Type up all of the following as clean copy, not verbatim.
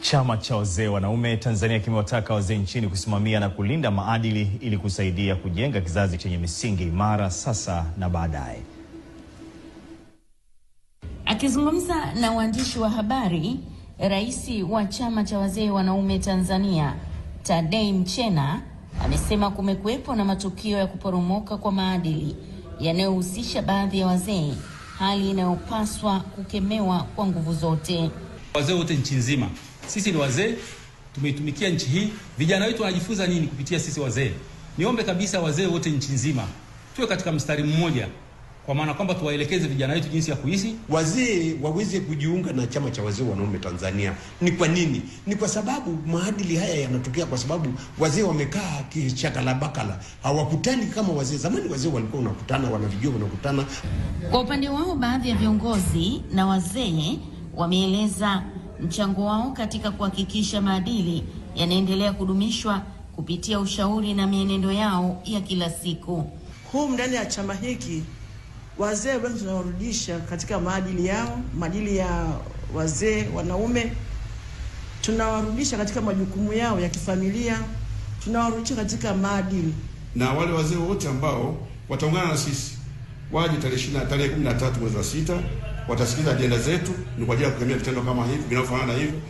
Chama cha wazee wanaume Tanzania kimewataka wazee nchini kusimamia na kulinda maadili ili kusaidia kujenga kizazi chenye misingi imara sasa na baadaye. Akizungumza na waandishi wa habari, Rais wa Chama cha wazee wanaume Tanzania, Tadei Mchena, amesema kumekuwepo na matukio ya kuporomoka kwa maadili yanayohusisha baadhi ya wazee, hali inayopaswa kukemewa kwa nguvu zote. Wazee wote nchi nzima, sisi ni wazee, tumeitumikia nchi hii. Vijana wetu wanajifunza nini kupitia sisi wazee? Niombe kabisa wazee wote nchi nzima tuwe katika mstari mmoja, kwa maana kwamba tuwaelekeze vijana wetu jinsi ya kuishi. Wazee waweze kujiunga na chama cha wazee wanaume Tanzania. Ni kwa nini? Ni kwa sababu maadili haya yanatokea kwa sababu wazee wamekaa kichakala bakala, hawakutani kama wazee. Zamani wazee walikuwa wanakutana, wanavijua wanakutana. Kwa upande wao, baadhi ya viongozi na wazee wameeleza mchango wao katika kuhakikisha maadili yanaendelea kudumishwa kupitia ushauri na mienendo yao ya kila siku. Ndani ya chama hiki wazee wengi tunawarudisha katika maadili yao, maadili ya wazee wanaume. Tunawarudisha katika majukumu yao ya kifamilia, tunawarudisha katika maadili. Na wale wazee wote ambao wataungana na sisi waje tarehe 13 mwezi wa 6, watasikiza ajenda zetu, ni kwa ajili ya kukemea vitendo kama hivi vinavyofanana hivyo.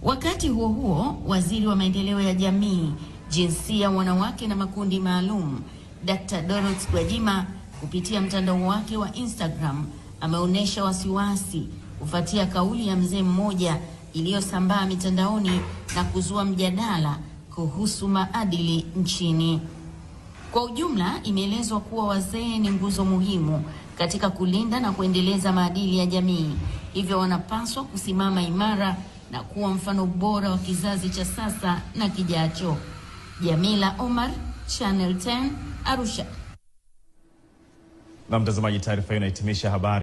Wakati huo huo, Waziri wa Maendeleo ya Jamii, Jinsia, Wanawake na Makundi Maalum, Dr. Dorothy Gwajima, kupitia mtandao wake wa Instagram ameonyesha wasiwasi kufuatia kauli ya mzee mmoja iliyosambaa mitandaoni na kuzua mjadala kuhusu maadili nchini. Kwa ujumla, imeelezwa kuwa wazee ni nguzo muhimu katika kulinda na kuendeleza maadili ya jamii. Hivyo wanapaswa kusimama imara na kuwa mfano bora wa kizazi cha sasa na kijacho. Jamila Omar, Channel 10, Arusha. Na mtazamaji, taarifa hiyo inahitimisha habari.